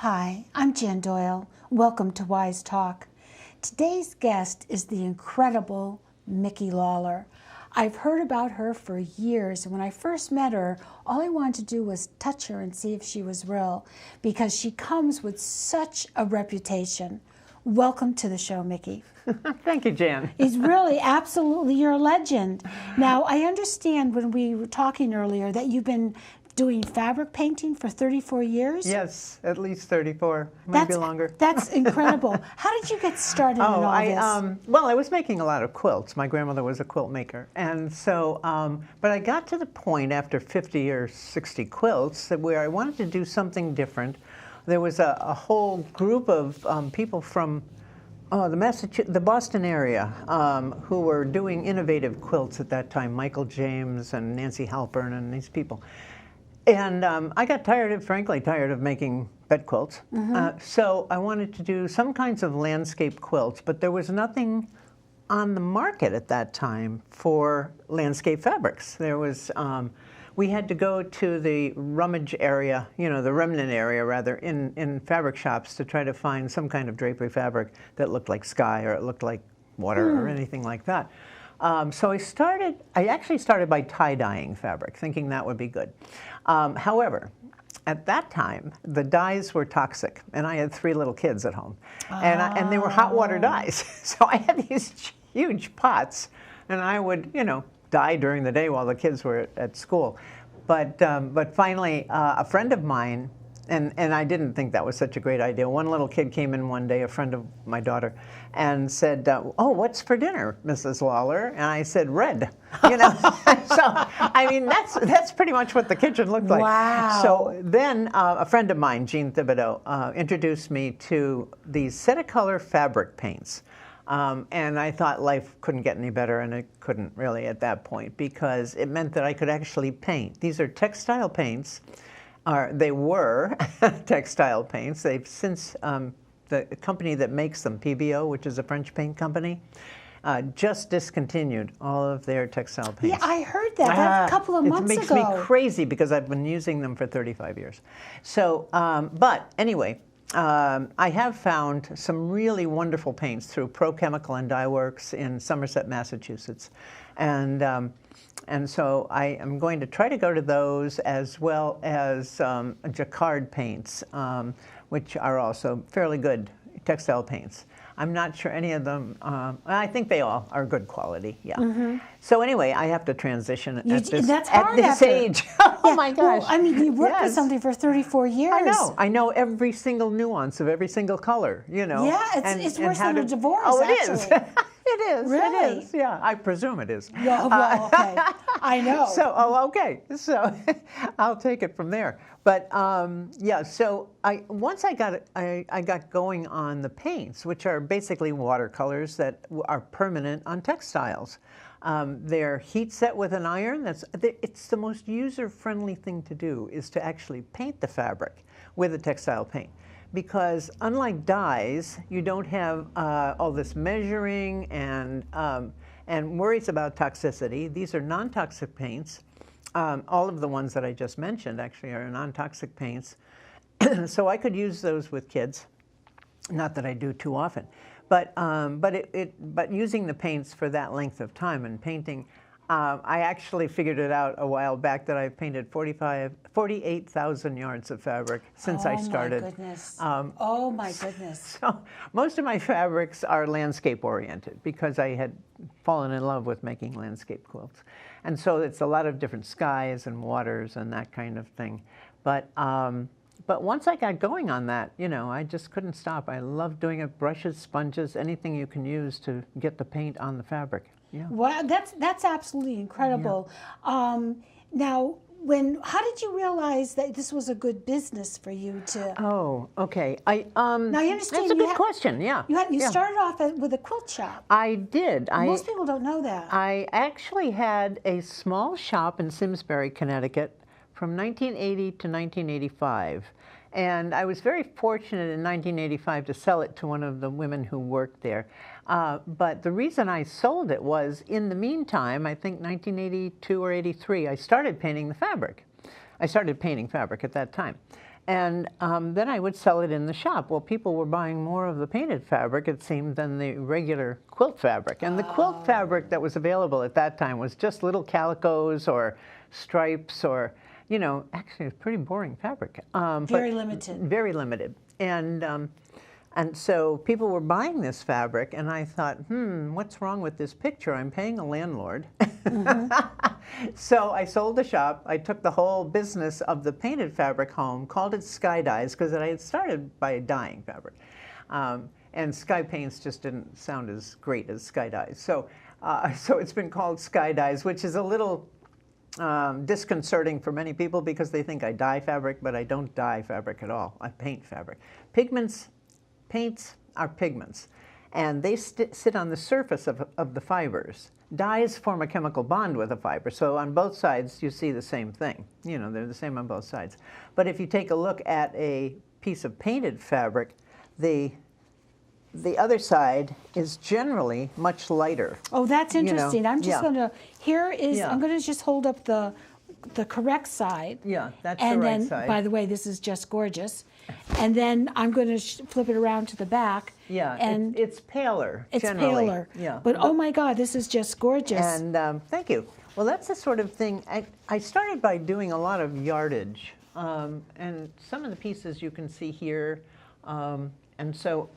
Hi, I'm Jan Doyle. Welcome to Wyse Talk. Today's guest is the incredible Mickey Lawler. I've heard about her for years, and when I first met her, all I wanted to do was touch her and see if she was real, because she comes with such a reputation. Welcome to the show, Mickey. Thank you, Jan. He's really, absolutely, you're a legend. Now, I understand when we were talking earlier that you've been doing fabric painting for 34 years? Yes, at least 34, maybe longer. That's incredible. How did you get started in all this? Well, I was making a lot of quilts. My grandmother was a quilt maker. And so, but I got to the point after 50 or 60 quilts that where I wanted to do something different. There was a whole group of people from the Boston area who were doing innovative quilts at that time, Michael James and Nancy Halpern and these people. And I got frankly tired of making bed quilts. So I wanted to do some kinds of landscape quilts, but there was nothing on the market at that time for landscape fabrics. There was, we had to go to the rummage area, the remnant area rather, in fabric shops to try to find some kind of drapery fabric that looked like sky or it looked like water or anything like that. So I actually started by tie-dyeing fabric, thinking that would be good. However, at that time, the dyes were toxic, and I had 3 little kids at home, and they were hot water dyes. So I had these huge pots, and I would, dye during the day while the kids were at school. But finally, a friend of mine, and I didn't think that was such a great idea. One little kid came in one day, a friend of my daughter, and said, "Oh, what's for dinner, Mrs. Lawler?" And I said, "Red." So I mean, that's pretty much what the kitchen looked like. Wow. So then a friend of mine, Jean Thibodeau, introduced me to these set-of-color fabric paints. And I thought life couldn't get any better, and it couldn't really at that point, because it meant that I could actually paint. These are textile paints. They were textile paints. They've since, the company that makes them, PBO, which is a French paint company, just discontinued all of their textile paints. Yeah, I heard that. That's a couple of months ago. It makes me crazy because I've been using them for 35 years. So, but anyway, I have found some really wonderful paints through Pro Chemical and Dye Works in Somerset, Massachusetts. And so I am going to try to go to those, as well as jacquard paints, which are also fairly good textile paints. I'm not sure any of them, I think they all are good quality, yeah. So anyway, I have to transition at this age. Oh my gosh. Well, I mean, you worked with something for 34 years. I know every single nuance of every single color, Yeah, it's worse than a divorce, actually. It is. It is. Really? It is. Yeah, I presume it is. Yeah, well, okay. I know. So, okay. So, I'll take it from there. But yeah. So, once I got going on the paints, which are basically watercolors that are permanent on textiles. They're heat set with an iron. It's the most user-friendly thing to do, is to actually paint the fabric with a textile paint. Because unlike dyes, you don't have all this measuring and worries about toxicity. These are non-toxic paints. All of the ones that I just mentioned actually are non-toxic paints. So I could use those with kids. Not that I do too often, but using the paints for that length of time and painting. I actually figured it out a while back that I've painted 48,000 yards of fabric since I started. Oh my goodness. Oh my goodness. So most of my fabrics are landscape oriented because I had fallen in love with making landscape quilts. And so it's a lot of different skies and waters and that kind of thing. But once I got going on that, I just couldn't stop. I love doing it, brushes, sponges, anything you can use to get the paint on the fabric. Yeah. Wow, that's absolutely incredible. Yeah. Now, how did you realize that this was a good business for you to? Oh, okay. Now you understand. That's a good question. Yeah. You started off with a quilt shop. I did. Most people don't know that. I actually had a small shop in Simsbury, Connecticut, from 1980 to 1985. And I was very fortunate in 1985 to sell it to one of the women who worked there. But the reason I sold it was, in the meantime, I think 1982 or 83, I started painting the fabric. I started painting fabric at that time. And then I would sell it in the shop. Well, people were buying more of the painted fabric, it seemed, than the regular quilt fabric. And the quilt fabric that was available at that time was just little calicos or stripes or, you know, actually it was pretty boring fabric. Very limited. Very limited. And so people were buying this fabric, and I thought, what's wrong with this picture? I'm paying a landlord. So I sold the shop. I took the whole business of the painted fabric home, called it Sky Dyes, because I had started by dyeing fabric. And Sky Paints just didn't sound as great as Sky Dyes. So it's been called Sky Dyes, which is a little disconcerting for many people because they think I dye fabric, but I don't dye fabric at all. I paint fabric. Paints are pigments, and they sit on the surface of the fibers. Dyes form a chemical bond with a fiber, so on both sides you see the same thing. You know, they're the same on both sides. But if you take a look at a piece of painted fabric, the other side is generally much lighter. Oh, that's interesting. You know, I'm just going to, I'm going to just hold up the correct side. Yeah, that's and the right then, side. by the way, this is just gorgeous. And then I'm going to flip it around to the back. Yeah, and it's paler. It's generally. paler. Yeah. But oh my God, this is just gorgeous. And thank you. Well, that's the sort of thing. I started by doing a lot of yardage, and some of the pieces you can see here, and so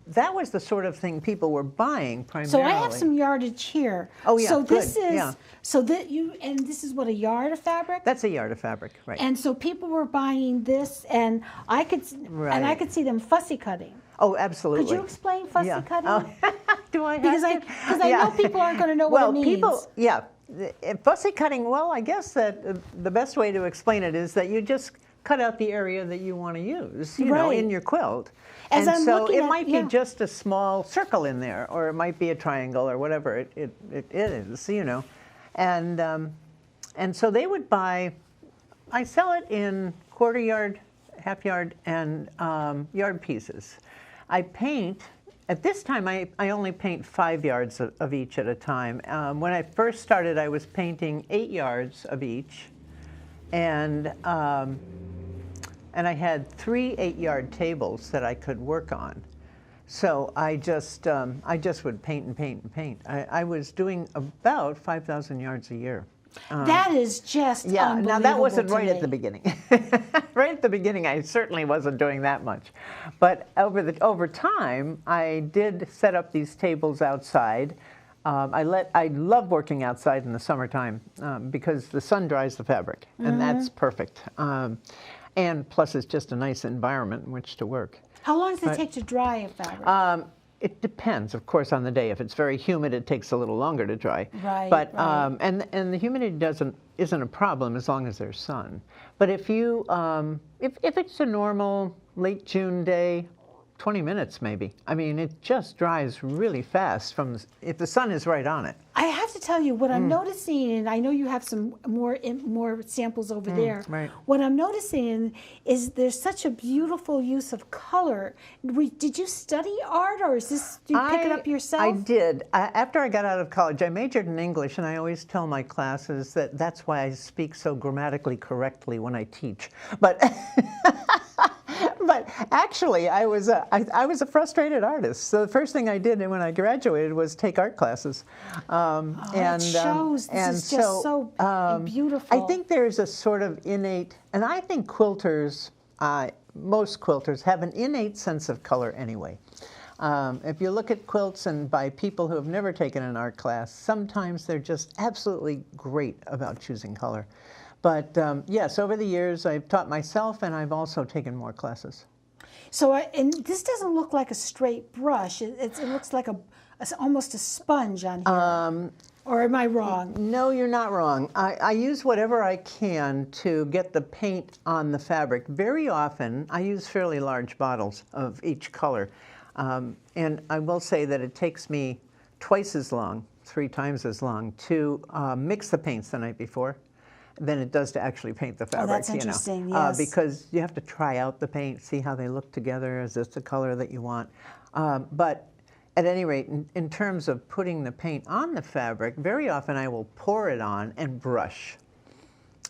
that was the sort of thing people were buying primarily. So I have some yardage here. Oh yeah, so this good. is Yeah. so that and this is what, a yard of fabric? That's a yard of fabric, right? And so people were buying this, and I could see them fussy cutting. Oh, absolutely. Could you explain fussy cutting? Oh, do I have Because I know people aren't going to know what it means. Fussy cutting, well, I guess that the best way to explain it is that you just cut out the area that you want to use, you know, in your quilt. As and I'm so looking it at- might be just a small circle in there, or it might be a triangle, or whatever it is, you know. And so they would buy, I sell it in quarter yard, half yard, and yard pieces. I paint, at this time I only paint 5 yards of each at a time. When I first started, I was painting 8 yards of each, and I had 3 8-yard tables that I could work on. So I just would paint and paint and paint. I was doing about 5,000 yards a year. That is just unbelievable. Now that wasn't to right me. at the beginning. Right at the beginning, I certainly wasn't doing that much. But over time, I did set up these tables outside. I love working outside in the summertime because the sun dries the fabric, and that's perfect. And plus, it's just a nice environment in which to work. How long does it take to dry a fabric? It depends, of course, on the day. If it's very humid, it takes a little longer to dry. Right. But right. and the humidity isn't a problem as long as there's sun. But if you if it's a normal late June day, 20 minutes maybe. I mean, it just dries really fast if the sun is right on it. I have to tell you what I'm noticing, and I know you have some more samples over there. Right. What I'm noticing is there's such a beautiful use of color. Did you study art, or do you pick it up yourself? I did. After I got out of college, I majored in English, and I always tell my classes that that's why I speak so grammatically correctly when I teach. But but actually, I was a frustrated artist. So the first thing I did when I graduated was take art classes. It shows. This is just so beautiful. I think there's a sort of innate, and I think quilters, most quilters have an innate sense of color anyway. If you look at quilts and by people who have never taken an art class, sometimes they're just absolutely great about choosing color. But yes, over the years I've taught myself, and I've also taken more classes. So, and this doesn't look like a straight brush. It looks like almost a sponge on here. Or am I wrong? No, you're not wrong. I use whatever I can to get the paint on the fabric. Very often, I use fairly large bottles of each color. And I will say that it takes me twice as long, 3 times as long, to mix the paints the night before than it does to actually paint the fabric. Oh, that's interesting, yes. Because you have to try out the paint, see how they look together. Is this the color that you want? But at any rate, in terms of putting the paint on the fabric, very often I will pour it on and brush.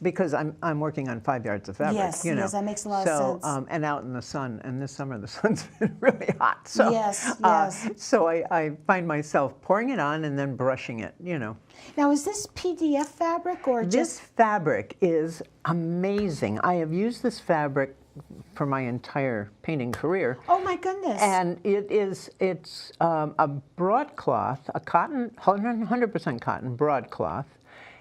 because I'm working on 5 yards of fabric. Yes, you know. yes, that makes a lot of sense. And out in the sun, and this summer the sun's been really hot. So, yes, yes. So I find myself pouring it on and then brushing it, you know. Now, is this PDF fabric or This just? fabric is amazing. I have used this fabric for my entire painting career. Oh my goodness. And it's a broadcloth, a cotton, 100% cotton broadcloth.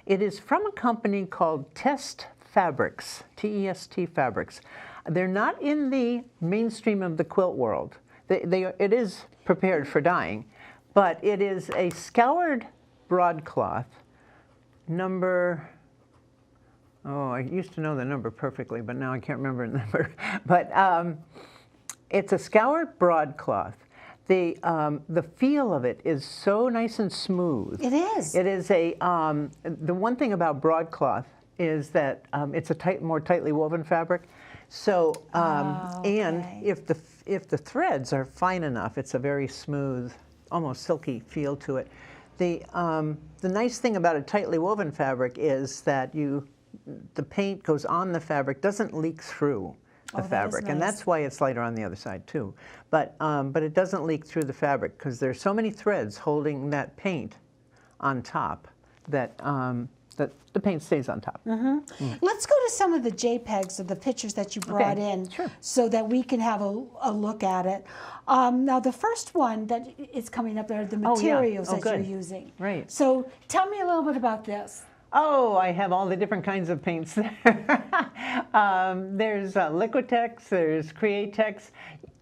It is from a company called Test Fabrics, T-E-S-T Fabrics. They're not in the mainstream of the quilt world. It is prepared for dyeing, but it is a scoured broadcloth, number, oh, I used to know the number perfectly, but now I can't remember the number. But it's a scoured broadcloth. The feel of it is so nice and smooth. It is. It is a, the one thing about broadcloth is that it's a more tightly woven fabric. So, and if the threads are fine enough, it's a very smooth, almost silky feel to it. The nice thing about a tightly woven fabric is that the paint goes on the fabric, doesn't leak through the fabric, and that's why it's lighter on the other side too. But it doesn't leak through the fabric because there's so many threads holding that paint on top that that the paint stays on top. Let's go to some of the JPEGs of the pictures that you brought in, so that we can have a look at it. Now, the first one that is coming up there are the materials that you're using. Right. So tell me a little bit about this. Oh, I have all the different kinds of paints there. There's Liquitex, there's Createx.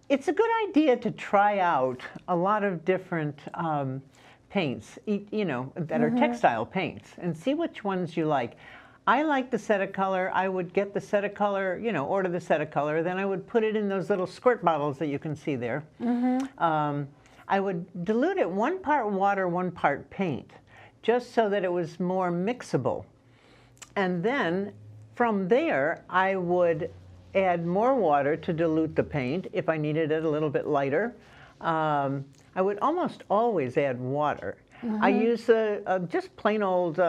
It's a good idea to try out a lot of different paints, you know, that are textile paints, and see which ones you like. I like the Cetacolor. I would get the Cetacolor, you know, order the Cetacolor. Then I would put it in those little squirt bottles that you can see there. I would dilute it 1 part water, 1 part paint, just so that it was more mixable. And then from there, I would add more water to dilute the paint if I needed it a little bit lighter. I would almost always add water. I use just plain old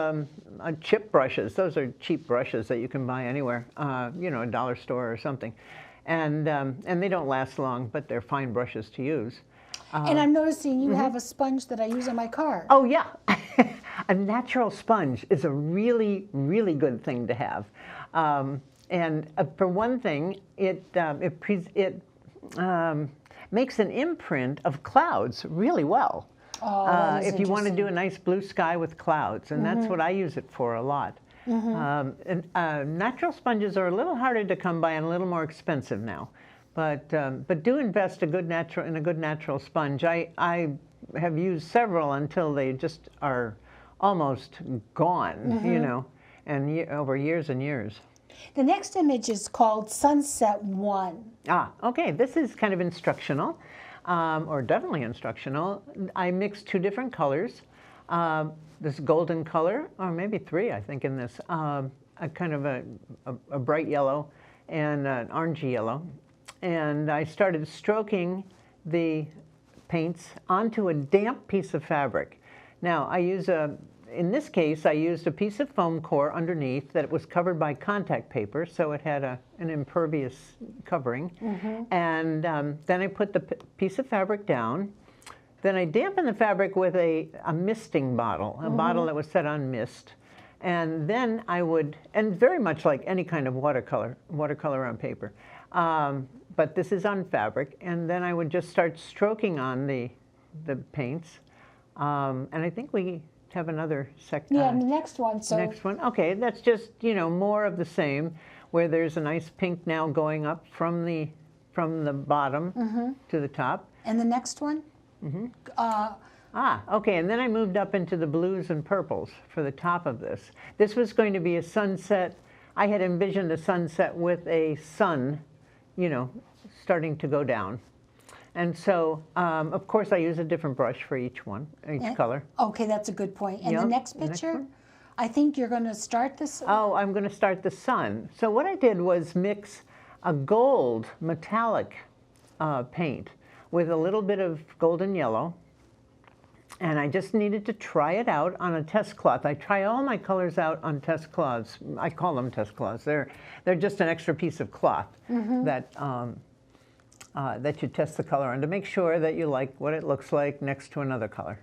chip brushes. Those are cheap brushes that you can buy anywhere, you know, a dollar store or something. And they don't last long, but they're fine brushes to use. And I'm noticing you have a sponge that I use in my car. Oh, yeah. A natural sponge is a really, really good thing to have. And for one thing, it makes an imprint of clouds really well. Oh, if you want to do a nice blue sky with clouds, and that's what I use it for a lot. Natural sponges are a little harder to come by and a little more expensive now. But do invest in a good natural sponge. I have used several until they just are almost gone, you know, and over years and years. The next image is called Sunset 1. Okay, this is kind of instructional, or definitely instructional. I mixed 2 different colors. This golden color, or maybe 3, I think, in this, a kind of a bright yellow and an orangey yellow. And I started stroking the paints onto a damp piece of fabric. Now, in this case, I used a piece of foam core underneath that was covered by contact paper, so it had an impervious covering. And then I put the piece of fabric down. Then I dampened the fabric with a misting bottle, a bottle that was set on mist. And then I would, and very much like any kind of watercolor on paper, but this is on fabric, and then I would just start stroking on the paints. And I think we have another section. Yeah, the next one. So next one. Okay, that's just, you know, more of the same, where there's a nice pink now going up from the bottom to the top. And the next one? Okay, and then I moved up into the blues and purples for the top of this. This was going to be a sunset. I had envisioned a sunset with a sun, you know, starting to go down. And so, of course, I use a different brush for each one, each color. Okay, that's a good point. And the next picture, I think you're going to start this. Oh, I'm going to start the sun. So what I did was mix a gold metallic paint with a little bit of golden yellow. And I just needed to try it out on a test cloth. I try all my colors out on test cloths. I call them test cloths. They're just an extra piece of cloth that that you test the color on to make sure that you like what it looks like next to another color.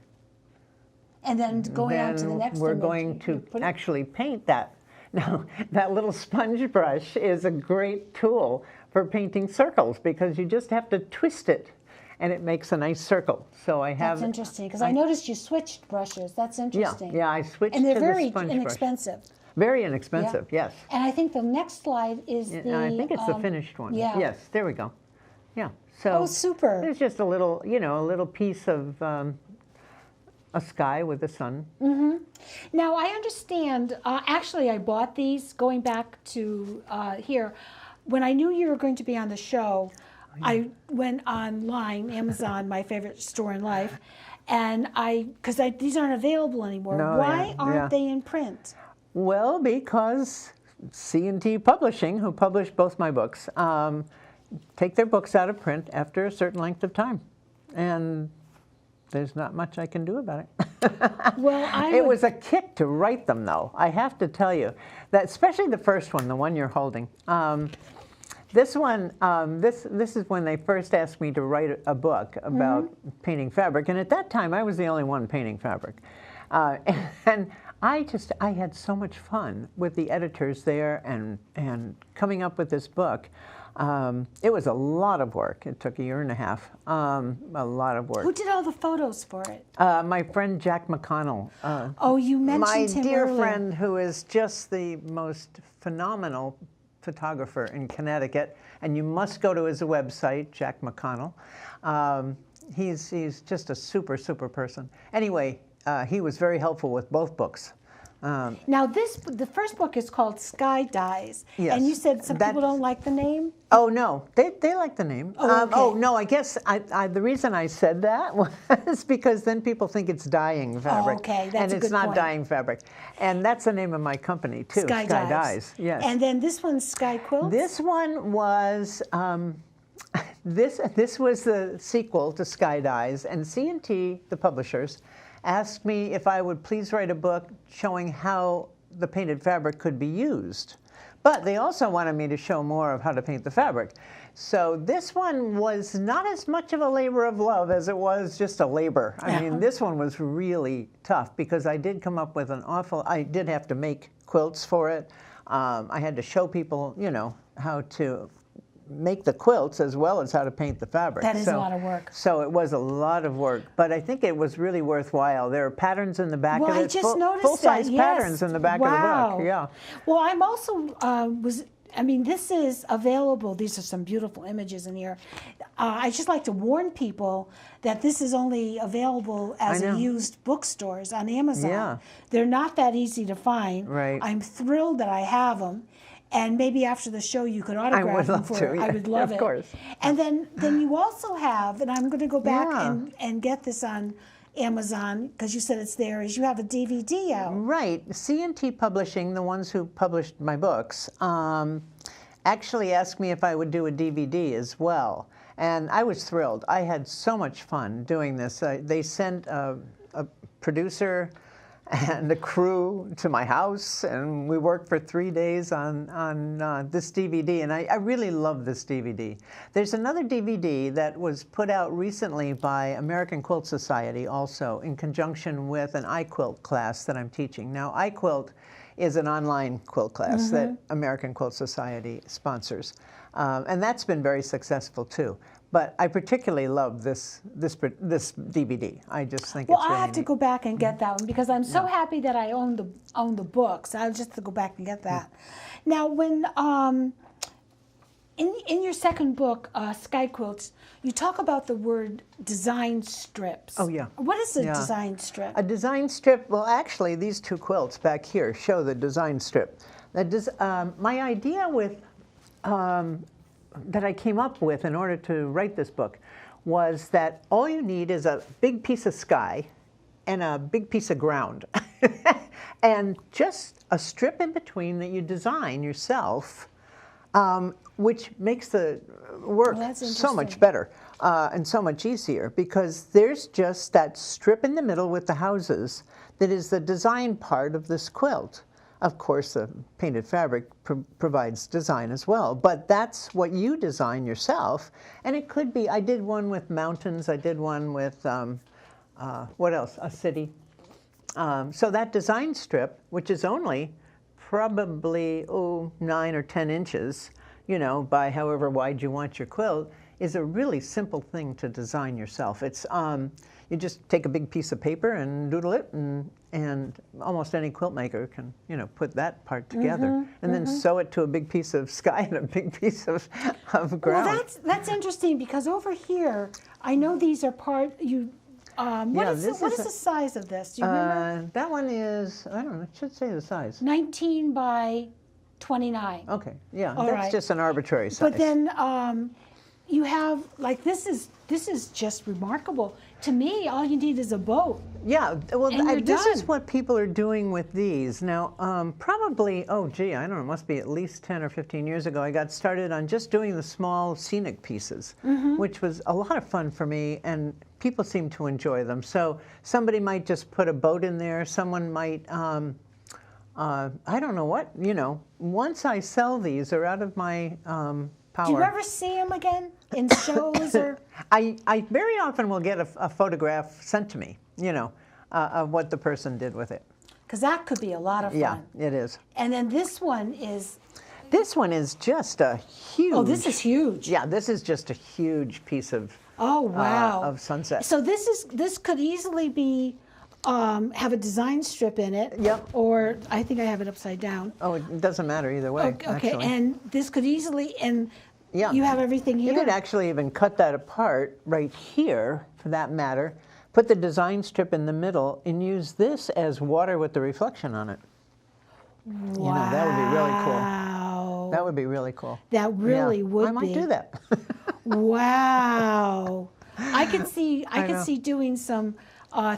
And then going on to the next we're image, going to actually paint that. Now, that little sponge brush is a great tool for painting circles because you just have to twist it and it makes a nice circle. So I have. That's interesting because I noticed you switched brushes. That's interesting. Yeah, I switched and they're to very the sponge inexpensive. brush. Very inexpensive, yes. And I think the next slide is the. I think it's the finished one. Yeah. Yes, there we go. Yeah. So super. It's just a little, a little piece of a sky with the sun. Now I understand. Actually, I bought these going back to here. When I knew you were going to be on the show, I went online, Amazon, my favorite store in life, and because these aren't available anymore. No, Why aren't they in print? Well, because C&T Publishing, who published both my books, take their books out of print after a certain length of time, and there's not much I can do about it. Well, it was a kick to write them, though. I have to tell you that, especially the first one, the one you're holding. This one, this is when they first asked me to write a book about painting fabric, and at that time I was the only one painting fabric, and I had so much fun with the editors there and coming up with this book. It was a lot of work. It took a year and a half, a lot of work. Who did all the photos for it? My friend Jack McConnell. Oh, you mentioned him my dear earlier. friend who is just the most phenomenal photographer in Connecticut, and you must go to his website, Jack McConnell. He's just a super person. Anyway, he was very helpful with both books. Now the first book is called Sky Dyes. Yes. And you said some people don't like the name? Oh, no, they like the name. Oh, okay. Oh no, I guess the reason I said that was because then people think it's dyeing fabric. Oh, okay, that's and a it's good not point. dyeing fabric. And that's the name of my company, too, Sky Dyes. Yes. And then this one's Sky Quilts? This one was, this was the sequel to Sky Dyes, and C&T, the publishers, asked me if I would please write a book showing how the painted fabric could be used. But they also wanted me to show more of how to paint the fabric. So this one was not as much of a labor of love as it was just a labor. I mean, this one was really tough because I did come up with I did have to make quilts for it. I had to show people, how to make the quilts as well as how to paint the fabric. That is a lot of work. So it was a lot of work, but I think it was really worthwhile. There are patterns in the back of it. I just noticed full-size that, yes. patterns in the back of the book. Yeah. Well, I'm also this is available. These are some beautiful images in here. I just like to warn people that this is only available as a used bookstores on Amazon. Yeah. They're not that easy to find. Right. I'm thrilled that I have them. And maybe after the show you could autograph them for yeah, I would love it. Of course. And then you also have, and I'm going to go back and get this on Amazon because you said it's there, is you have a DVD out. Right. C&T Publishing, the ones who published my books, actually asked me if I would do a DVD as well. And I was thrilled. I had so much fun doing this. They sent a producer and a crew to my house, and we worked for 3 days on this DVD, and I really love this DVD. There's another DVD that was put out recently by American Quilt Society also in conjunction with an iQuilt class that I'm teaching. Now, iQuilt is an online quilt class that American Quilt Society sponsors, and that's been very successful too. But I particularly love this DVD. I just think it's really I have to neat. go back and get that one because I'm so happy that I own the books. I'll just have to go back and get that. Now, when in your second book, Sky Quilts, you talk about the word design strips. Oh, yeah. What is a design strip? A design strip, well, actually, these two quilts back here show the design strip. My idea with that I came up with in order to write this book was that all you need is a big piece of sky and a big piece of ground and just a strip in between that you design yourself, which makes the work so much better. and so much easier because there's just that strip in the middle with the houses that is the design part of this quilt. Of course, the painted fabric provides design as well, but that's what you design yourself. And it could be, I did one with mountains, I did one with, what else, a city. So that design strip, which is only probably, 9 or 10 inches, you know, by however wide you want your quilt, is a really simple thing to design yourself. It's, you just take a big piece of paper and doodle it, and almost any quilt maker can, you know, put that part together, and then sew it to a big piece of sky and a big piece of ground. Well, that's interesting because over here, I know these are part, what is the size of this? Do you remember? That one is, I don't know, it should say the size. 19 by 29. Okay, yeah, All that's right. just an arbitrary size. But then you have, like, this is just remarkable. To me, all you need is a boat. Yeah, well, And this you're is done. what people are doing with these. Now, probably, I don't know, it must be at least 10 or 15 years ago, I got started on just doing the small scenic pieces, which was a lot of fun for me, and people seem to enjoy them. So somebody might just put a boat in there, someone might, I don't know what, you know, once I sell these, they're out of my power. Do you ever see them again in shows or? I very often will get a photograph sent to me, you know, of what the person did with it. Because that could be a lot of fun. Yeah, it is. And then this one is. This one is just a huge. Oh, this is huge. Yeah, this is just a huge piece of. Oh wow. Of sunset. So this could easily be. Have a design strip in it. Yep. Or I think I have it upside down. Oh, it doesn't matter either way. Okay, actually. and this could easily, and Yeah. you have everything here. You could actually even cut that apart right here, for that matter, put the design strip in the middle, and use this as water with the reflection on it. Wow. You know, that would be really cool. That would be really cool. That really would be. I might do that. Wow. I could know. see doing some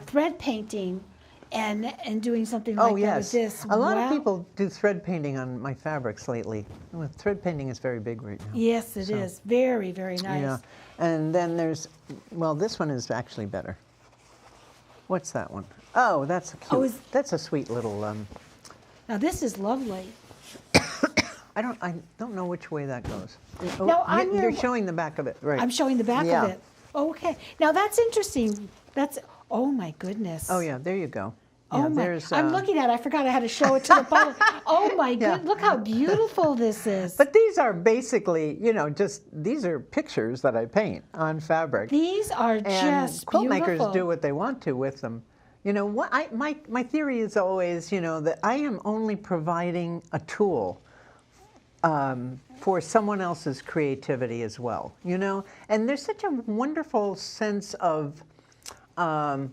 thread painting and doing something like that with this. A lot of Wow. people do thread painting on my fabrics lately. Well, thread painting is very big right now. Yes, it is. Very, very nice. Yeah. And then there's, well, this one is actually better. What's that one? Oh, that's a cute. Oh, that's a sweet little. Now this is lovely. I don't know which way that goes. Oh, Now, on you're your- showing the back of it, right? I'm showing the back Yeah. of it. Okay. Now that's interesting. Oh my goodness. Oh yeah, there you go. Oh Yeah, my! there's, I'm looking at it. I forgot I had to show it to the public. Oh my Yeah. good! Look how beautiful this is. But these are basically, you know, these are pictures that I paint on fabric. These are And just quilt beautiful. makers do what they want to with them. You know, my theory is always, you know, that I am only providing a tool for someone else's creativity as well, you know? And there's such a wonderful sense of a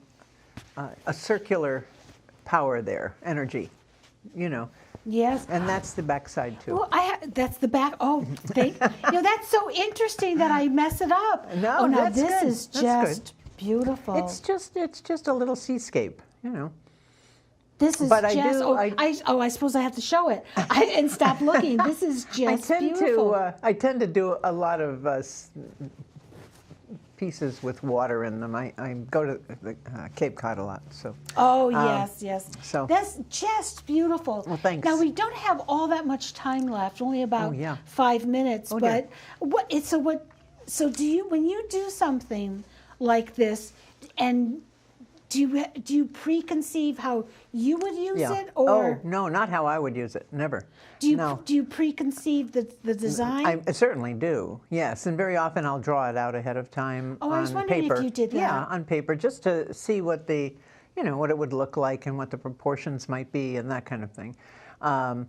circular power there, energy, you know? Yes. And that's the backside too. Well, that's the back. Oh, that's so interesting that I mess it up. No, oh, now that's this good. is That's just beautiful. It's just a little seascape, you know? This is but I just. do- I suppose I have to show it and stop looking. This is just beautiful. I tend to do a lot of pieces with water in them. I go to the Cape Cod a lot, so. Oh yes. so- That's just beautiful. Well, thanks. Now we don't have all that much time left, only about yeah. 5 minutes. Oh, dear. But so do you, when you do something like this, and do you preconceive how you would use Yeah. it, or Oh, no, not how I would use it, never. do No. you preconceive the design? I certainly do, yes. And very often I'll draw it out ahead of time Oh, on I was wondering if paper. you did Yeah, that. on paper, just to see what what it would look like and what the proportions might be and that kind of thing. And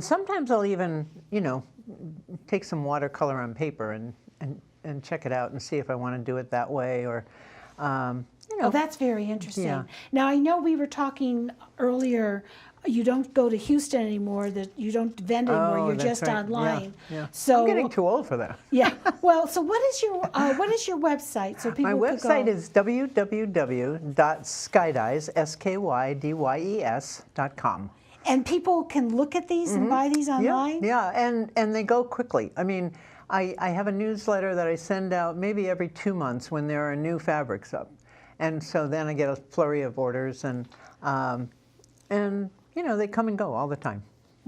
sometimes I'll even, take some watercolor on paper and check it out and see if I want to do it that way or, Oh, that's very interesting. Yeah. Now, I know we were talking earlier, you don't go to Houston anymore, that you don't vend anymore, Oh, you're that's just right. online. Yeah. So, I'm getting too old for that. yeah. Well, so what is your website so people My could go? website is www.skydyes.com. And people can look at these and buy these online? Yeah, and they go quickly. I mean, I have a newsletter that I send out maybe every 2 months when there are new fabrics up. And so then I get a flurry of orders, and you know, they come and go all the time.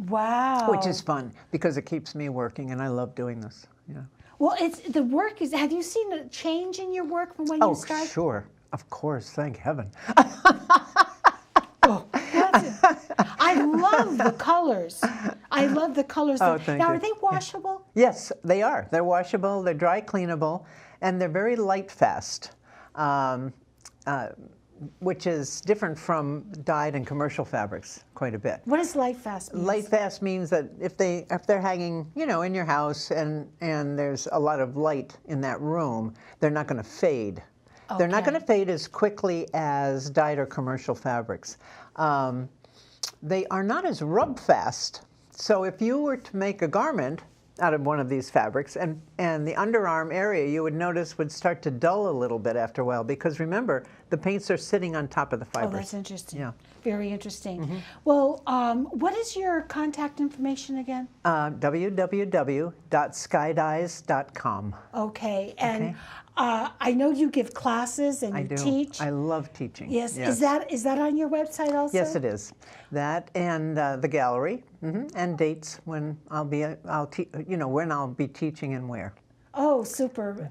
Wow. Which is fun because it keeps me working, and I love doing this. Yeah. Well, it's the work is. Have you seen a change in your work from when you started? Oh, sure. Of course. Thank heaven. Oh, I love the colors. I love the colors. Oh, thank now, you. are they washable? Yes, they are. They're washable. They're dry cleanable, and they're very light fast. Which is different from dyed and commercial fabrics quite a bit. What does light fast mean? Light fast means that if they're hanging, you know, in your house and there's a lot of light in that room, they're not going to fade. Okay. They're not going to fade as quickly as dyed or commercial fabrics. They are not as rub fast. So if you were to make a garment out of one of these fabrics, and the underarm area, you would notice, would start to dull a little bit after a while, because remember, the paints are sitting on top of the fibers. Oh, that's interesting. Yeah. Very interesting. Well, what is your contact information again? www.skydyes.com. Okay, and I know you give classes and you teach. I love teaching. Yes. Is that on your website also? Yes, it is. That and the gallery, and dates when when I'll be teaching and where. Oh, super.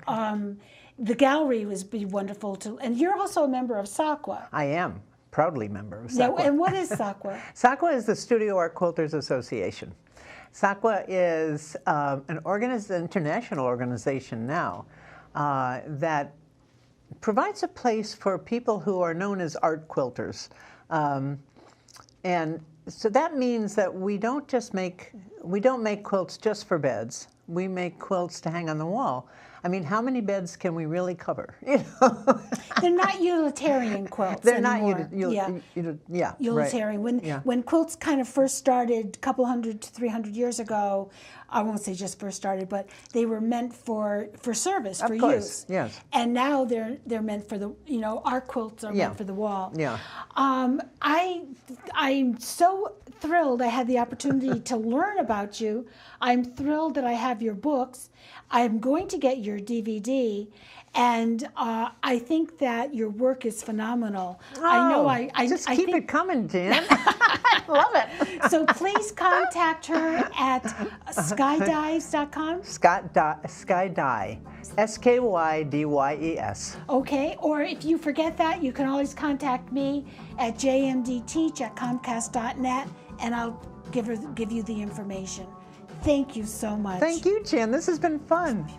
The gallery would be wonderful too. And you're also a member of SAQA. I am. Proudly member of SAQA. Yeah, and what is SAQA? SAQA is the Studio Art Quilters Association. SAQA is an international organization now that provides a place for people who are known as art quilters. And so that means that we don't make quilts just for beds. We make quilts to hang on the wall. I mean, how many beds can we really cover? You know? They're not utilitarian quilts They're anymore. not utilitarian. Right. When quilts kind of first started a couple 100 to 300 years ago, I won't say just first started, but they were meant for service, for use. Yes. And now they're meant for the, our quilts are meant for the wall. Yeah. I'm so thrilled I had the opportunity to learn about you. I'm thrilled that I have your books. I'm going to get your DVD, and I think that your work is phenomenal. Oh, just keep it coming, Jan. I love it. So please contact her at skydyes.com. Skydye, SKYDYES. Okay, or if you forget that, you can always contact me at jmdteach@comcast.net, and I'll give you the information. Thank you so much. Thank you, Jan. This has been fun.